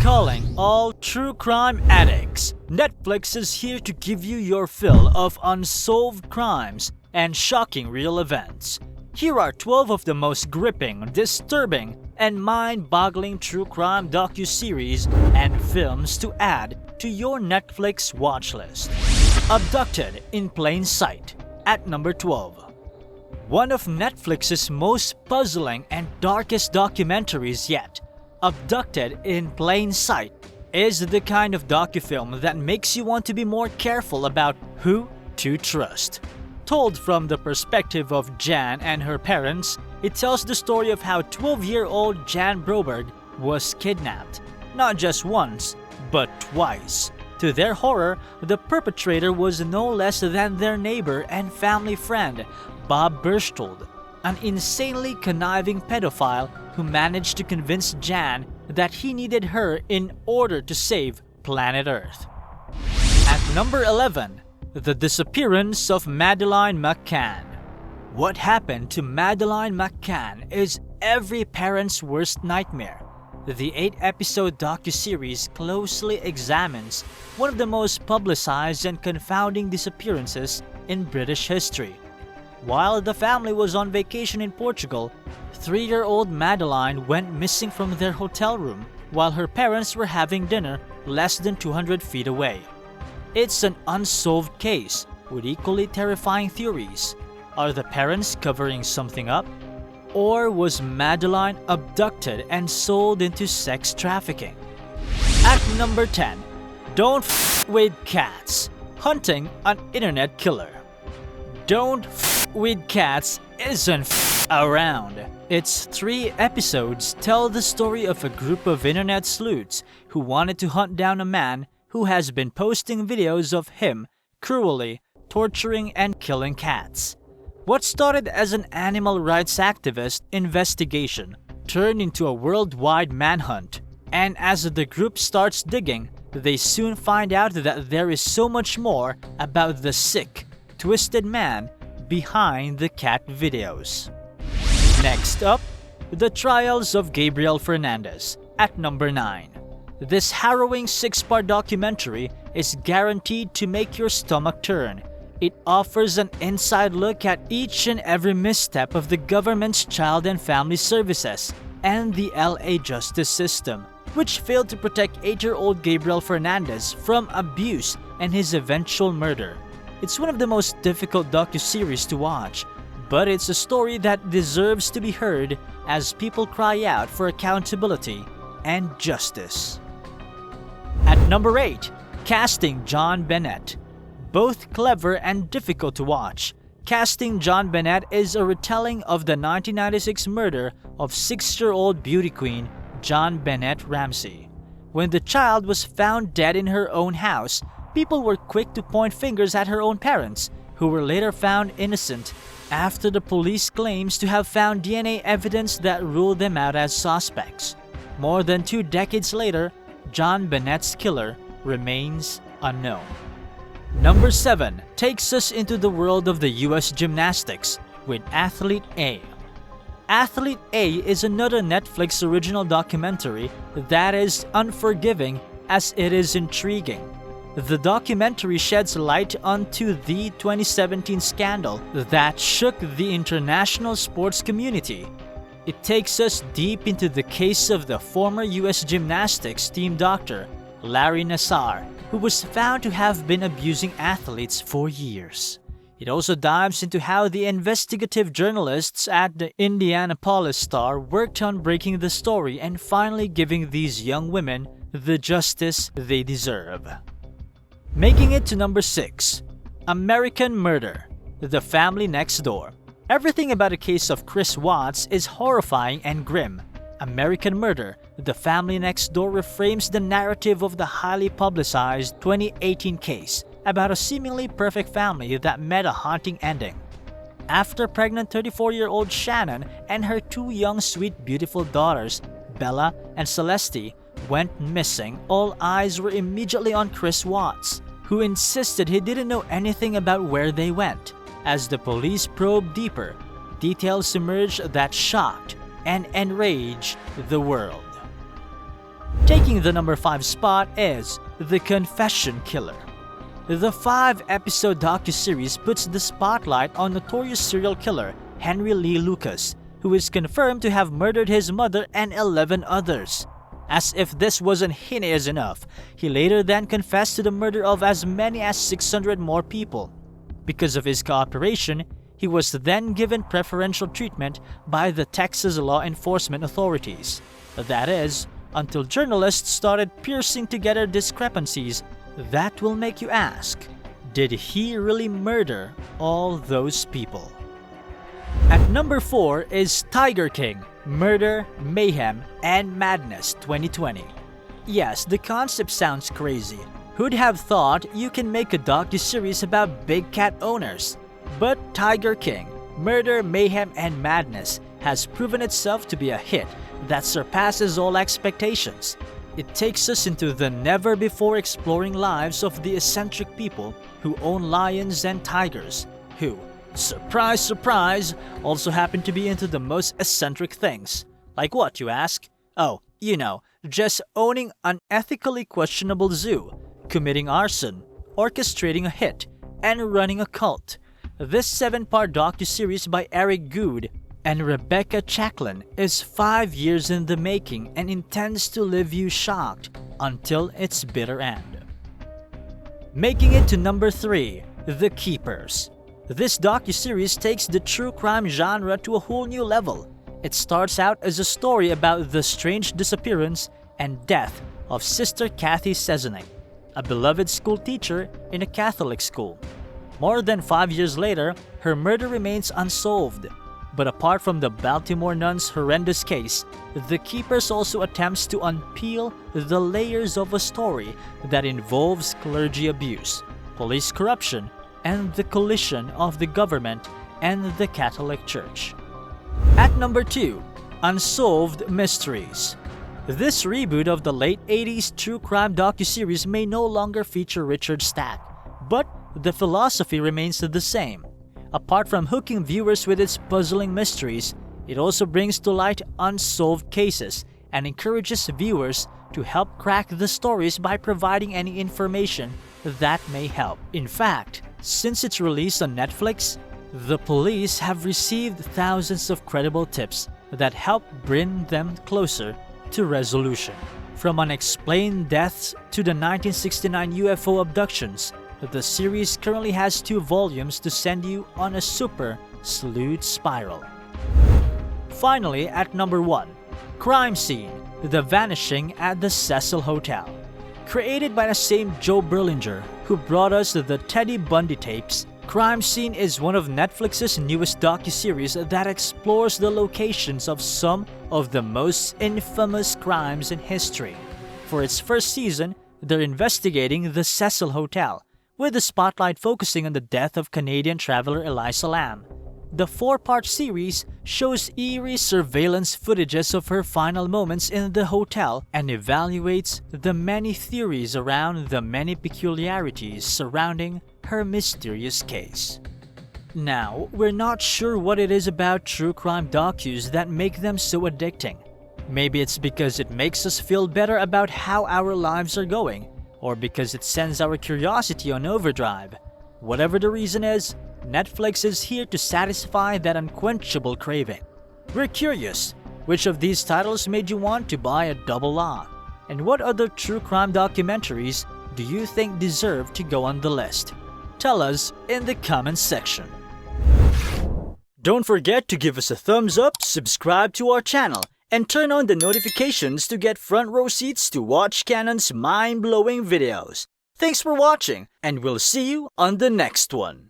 Calling all true crime addicts, Netflix is here to give you your fill of unsolved crimes and shocking real events. Here are 12 of the most gripping, disturbing, and mind-boggling true crime docuseries and films to add to your Netflix watchlist. Abducted in Plain Sight at number 12. One of Netflix's most puzzling and darkest documentaries yet, Abducted in Plain Sight is the kind of docufilm that makes you want to be more careful about who to trust. Told from the perspective of Jan and her parents, it tells the story of how 12-year-old Jan Broberg was kidnapped, not just once, but twice. To their horror, the perpetrator was no less than their neighbor and family friend, Bob Berchtold, an insanely conniving pedophile who managed to convince Jan that he needed her in order to save planet Earth. At number 11, the disappearance of Madeline McCann. What happened to Madeline McCann is every parent's worst nightmare. The 8-episode docuseries closely examines one of the most publicized and confounding disappearances in British history. While the family was on vacation in Portugal, 3-year-old Madeline went missing from their hotel room while her parents were having dinner less than 200 feet away. It's an unsolved case with equally terrifying theories. Are the parents covering something up? Or was Madeline abducted and sold into sex trafficking? At number 10, Don't F with Cats, Hunting an Internet Killer. Don't F with Cats isn't f around. Its 3 episodes tell the story of a group of internet sleuths who wanted to hunt down a man who has been posting videos of him cruelly torturing and killing cats. What started as an animal rights activist investigation turned into a worldwide manhunt, and as the group starts digging, they soon find out that there is so much more about the sick, twisted man behind the cat videos. Next up, The Trials of Gabriel Fernandez at number 9. This harrowing 6-part documentary is guaranteed to make your stomach turn. It offers an inside look at each and every misstep of the government's child and family services and the LA justice system, which failed to protect 8-year-old Gabriel Fernandez from abuse and his eventual murder. It's one of the most difficult docuseries to watch, but it's a story that deserves to be heard as people cry out for accountability and justice. At number 8, Casting John Bennett. Both clever and difficult to watch, Casting John Bennett is a retelling of the 1996 murder of 6-year-old beauty queen John Bennett Ramsey. When the child was found dead in her own house, people were quick to point fingers at her own parents, who were later found innocent after the police claims to have found DNA evidence that ruled them out as suspects. More than 2 decades later, John Bennett's killer remains unknown. Number 7 takes us into the world of the US gymnastics with Athlete A. Athlete A is another Netflix original documentary that is unforgiving as it is intriguing. The documentary sheds light onto the 2017 scandal that shook the international sports community. It takes us deep into the case of the former US gymnastics team doctor, Larry Nassar, who was found to have been abusing athletes for years. It also dives into how the investigative journalists at the Indianapolis Star worked on breaking the story and finally giving these young women the justice they deserve. Making it to number 6, American Murder, The Family Next Door. Everything about the case of Chris Watts is horrifying and grim. American Murder, The Family Next Door reframes the narrative of the highly publicized 2018 case about a seemingly perfect family that met a haunting ending. After pregnant 34-year-old Shannon and her 2 young, sweet, beautiful daughters, Bella and Celeste, went missing, all eyes were immediately on Chris Watts, who insisted he didn't know anything about where they went. As the police probed deeper, details emerged that shocked and enraged the world. Taking the number 5 spot is The Confession Killer. The 5-episode docuseries puts the spotlight on notorious serial killer Henry Lee Lucas, who is confirmed to have murdered his mother and 11 others. As if this wasn't heinous enough, he later then confessed to the murder of as many as 600 more people. Because of his cooperation, he was then given preferential treatment by the Texas law enforcement authorities. That is, until journalists started piecing together discrepancies that will make you ask, did he really murder all those people? At number 4 is Tiger King, Murder, Mayhem, and Madness 2020. Yes, the concept sounds crazy. Who'd have thought you can make a docuseries about big cat owners? But Tiger King, Murder, Mayhem, and Madness has proven itself to be a hit that surpasses all expectations. It takes us into the never-before-exploring lives of the eccentric people who own lions and tigers, who, surprise, surprise, also happen to be into the most eccentric things. Like what, you ask? Oh, you know, just owning an ethically questionable zoo, committing arson, orchestrating a hit, and running a cult. This 7-part docuseries by Eric Good and Rebecca Chacklin is 5 years in the making and intends to leave you shocked until its bitter end. Making it to number 3, The Keepers. This docuseries takes the true crime genre to a whole new level. It starts out as a story about the strange disappearance and death of Sister Kathy Sezening, a beloved school teacher in a Catholic school. More than 5 years later, her murder remains unsolved. But apart from the Baltimore nun's horrendous case, The Keepers also attempts to unpeel the layers of a story that involves clergy abuse, police corruption, and the collision of the government and the Catholic Church. At number 2, Unsolved Mysteries. This reboot of the late 80s true crime docuseries may no longer feature Richard Stack, but the philosophy remains the same. Apart from hooking viewers with its puzzling mysteries, it also brings to light unsolved cases and encourages viewers to help crack the stories by providing any information that may help. In fact, since its release on Netflix, the police have received thousands of credible tips that help bring them closer to resolution. From unexplained deaths to the 1969 UFO abductions, the series currently has 2 volumes to send you on a super sleuth spiral. Finally, at number 1, Crime Scene, The Vanishing at the Cecil Hotel. Created by the same Joe Berlinger, who brought us the Teddy Bundy tapes, Crime Scene is one of Netflix's newest docuseries that explores the locations of some of the most infamous crimes in history. For its first season, they're investigating the Cecil Hotel, with the spotlight focusing on the death of Canadian traveler Eliza Lam. The 4-part series shows eerie surveillance footages of her final moments in the hotel and evaluates the many theories around the many peculiarities surrounding her mysterious case. Now, we're not sure what it is about true crime docus that make them so addicting. Maybe it's because it makes us feel better about how our lives are going, or because it sends our curiosity on overdrive. Whatever the reason is, Netflix is here to satisfy that unquenchable craving. We're curious, which of these titles made you want to buy a double lock? And what other true crime documentaries do you think deserve to go on the list? Tell us in the comments section. Don't forget to give us a thumbs up, subscribe to our channel, and turn on the notifications to get front row seats to watch Canon's mind-blowing videos. Thanks for watching, and we'll see you on the next one.